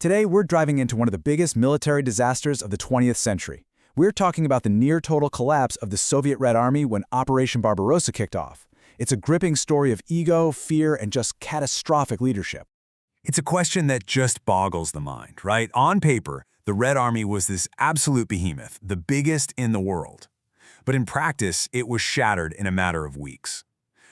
Today, we're driving into one of the biggest military disasters of the 20th century. We're talking about the near-total collapse of the Soviet Red Army when Operation Barbarossa kicked off. It's a gripping story of ego, fear, and just catastrophic leadership. It's a question that just boggles the mind, right? On paper, the Red Army was this absolute behemoth, the biggest in the world. But in practice, it was shattered in a matter of weeks.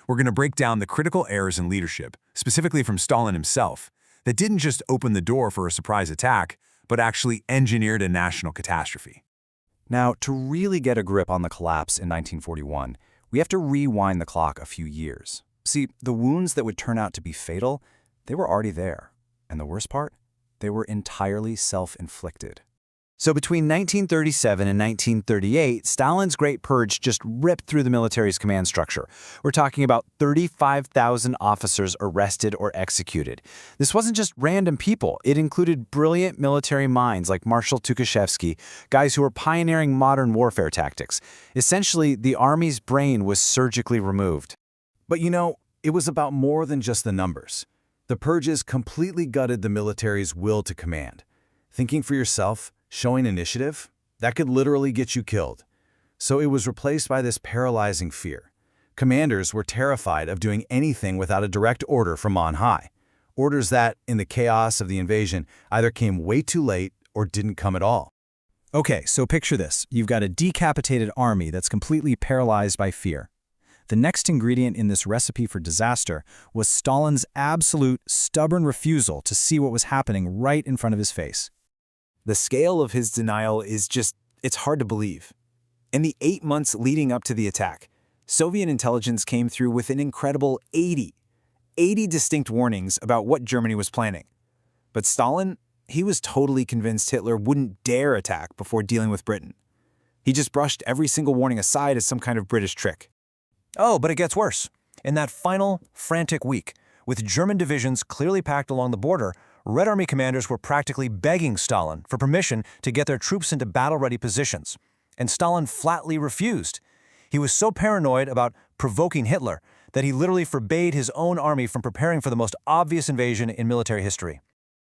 We're going to break down the critical errors in leadership, specifically from Stalin himself, that didn't just open the door for a surprise attack, but actually engineered a national catastrophe. Now, to really get a grip on the collapse in 1941, we have to rewind the clock a few years. See, the wounds that would turn out to be fatal, they were already there. And the worst part? They were entirely self-inflicted. So between 1937 and 1938, Stalin's Great Purge just ripped through the military's command structure. We're talking about 35,000 officers arrested or executed. This wasn't just random people. It included brilliant military minds like Marshal Tukhachevsky, guys who were pioneering modern warfare tactics. Essentially, the army's brain was surgically removed. But you know, it was about more than just the numbers. The purges completely gutted the military's will to command. Thinking for yourself, showing initiative, that could literally get you killed. So it was replaced by this paralyzing fear. Commanders were terrified of doing anything without a direct order from on high. Orders that, in the chaos of the invasion, either came way too late or didn't come at all. Okay, so picture this. You've got a decapitated army that's completely paralyzed by fear. The next ingredient in this recipe for disaster was Stalin's absolute, stubborn refusal to see what was happening right in front of his face. The scale of his denial is it's hard to believe. In the 8 months leading up to the attack, Soviet intelligence came through with an incredible 80 distinct warnings about what Germany was planning. But Stalin, he was totally convinced Hitler wouldn't dare attack before dealing with Britain. He just brushed every single warning aside as some kind of British trick. Oh, but it gets worse. In that final, frantic week, with German divisions clearly packed along the border, Red Army commanders were practically begging Stalin for permission to get their troops into battle-ready positions. And Stalin flatly refused. He was so paranoid about provoking Hitler that he literally forbade his own army from preparing for the most obvious invasion in military history.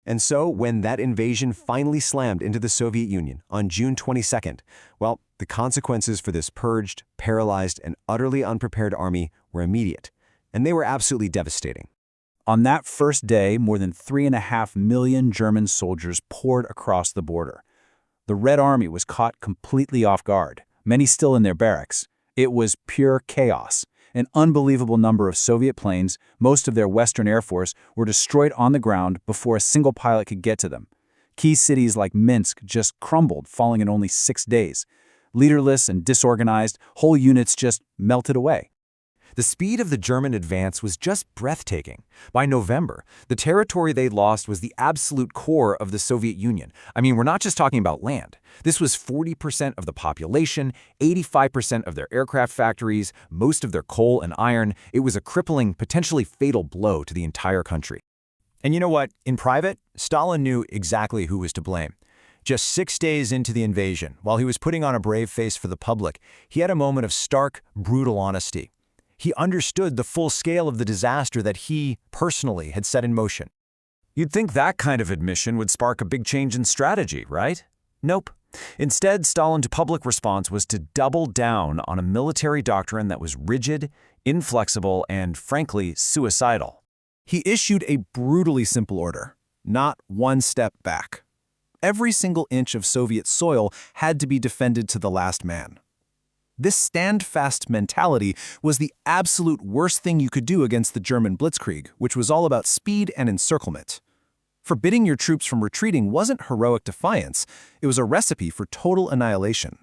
And so, when that invasion finally slammed into the Soviet Union on June 22nd, well, the consequences for this purged, paralyzed, and utterly unprepared army were immediate. And they were absolutely devastating. On that first day, more than 3.5 million German soldiers poured across the border. The Red Army was caught completely off guard, many still in their barracks. It was pure chaos. An unbelievable number of Soviet planes, most of their Western Air Force, were destroyed on the ground before a single pilot could get to them. Key cities like Minsk just crumbled, falling in only 6 days. Leaderless and disorganized, whole units just melted away. The speed of the German advance was just breathtaking. By November, the territory they lost was the absolute core of the Soviet Union. I mean, we're not just talking about land. This was 40% of the population, 85% of their aircraft factories, most of their coal and iron. It was a crippling, potentially fatal blow to the entire country. And you know what? In private, Stalin knew exactly who was to blame. Just 6 days into the invasion, while he was putting on a brave face for the public, he had a moment of stark, brutal honesty. He understood the full scale of the disaster that he, personally, had set in motion. You'd think that kind of admission would spark a big change in strategy, right? Nope. Instead, Stalin's public response was to double down on a military doctrine that was rigid, inflexible, and, frankly, suicidal. He issued a brutally simple order: not one step back. Every single inch of Soviet soil had to be defended to the last man. This stand-fast mentality was the absolute worst thing you could do against the German blitzkrieg, which was all about speed and encirclement. Forbidding your troops from retreating wasn't heroic defiance, it was a recipe for total annihilation.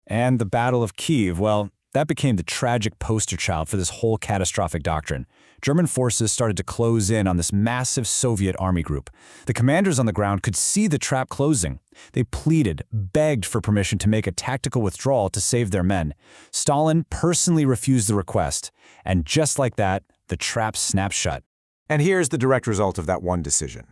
And the Battle of Kiev, well, that became the tragic poster child for this whole catastrophic doctrine. German forces started to close in on this massive Soviet army group. The commanders on the ground could see the trap closing. They pleaded, begged for permission to make a tactical withdrawal to save their men. Stalin personally refused the request, and just like that, the trap snapped shut. And here's the direct result of that one decision.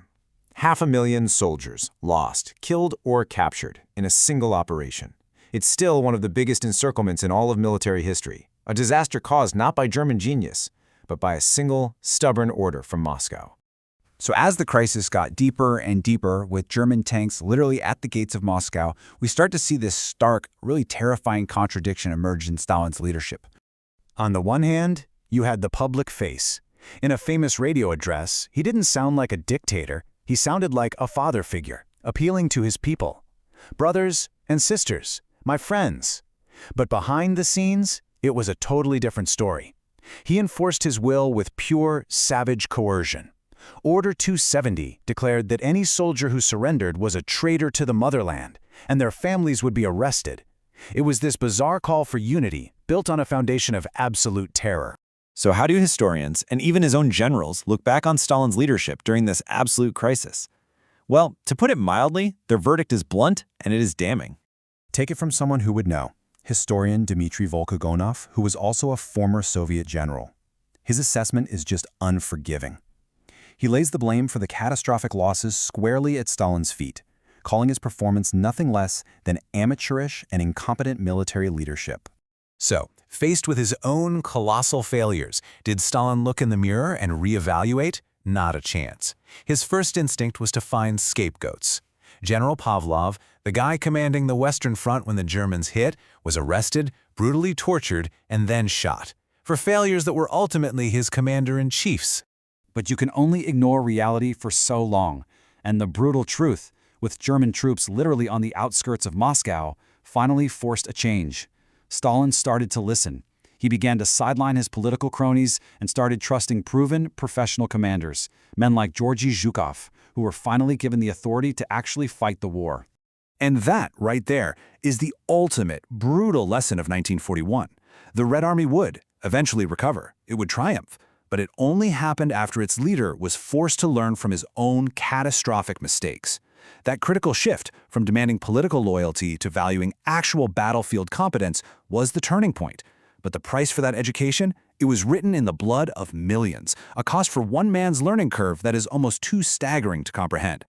500,000 soldiers lost, killed, or captured in a single operation. It's still one of the biggest encirclements in all of military history, a disaster caused not by German genius, but by a single, stubborn order from Moscow. So as the crisis got deeper and deeper, with German tanks literally at the gates of Moscow, we start to see this stark, really terrifying contradiction emerge in Stalin's leadership. On the one hand, you had the public face. In a famous radio address, he didn't sound like a dictator. He sounded like a father figure, appealing to his people. Brothers and sisters, my friends. But behind the scenes, it was a totally different story. He enforced his will with pure, savage coercion. Order 270 declared that any soldier who surrendered was a traitor to the motherland, and their families would be arrested. It was this bizarre call for unity, built on a foundation of absolute terror. So how do historians, and even his own generals, look back on Stalin's leadership during this absolute crisis? Well, to put it mildly, their verdict is blunt and it is damning. Take it from someone who would know, historian Dmitry Volkogonov, who was also a former Soviet general. His assessment is just unforgiving. He lays the blame for the catastrophic losses squarely at Stalin's feet, calling his performance nothing less than amateurish and incompetent military leadership. So, faced with his own colossal failures, did Stalin look in the mirror and reevaluate? Not a chance. His first instinct was to find scapegoats. General Pavlov, the guy commanding the Western Front when the Germans hit, was arrested, brutally tortured, and then shot, for failures that were ultimately his commander-in-chief's. But you can only ignore reality for so long, and the brutal truth, with German troops literally on the outskirts of Moscow, finally forced a change. Stalin started to listen. He began to sideline his political cronies and started trusting proven professional commanders, men like Georgy Zhukov, who were finally given the authority to actually fight the war. And that, right there, is the ultimate, brutal lesson of 1941. The Red Army would eventually recover. It would triumph. But it only happened after its leader was forced to learn from his own catastrophic mistakes. That critical shift from demanding political loyalty to valuing actual battlefield competence was the turning point. But the price for that education? It was written in the blood of millions, a cost for one man's learning curve that is almost too staggering to comprehend.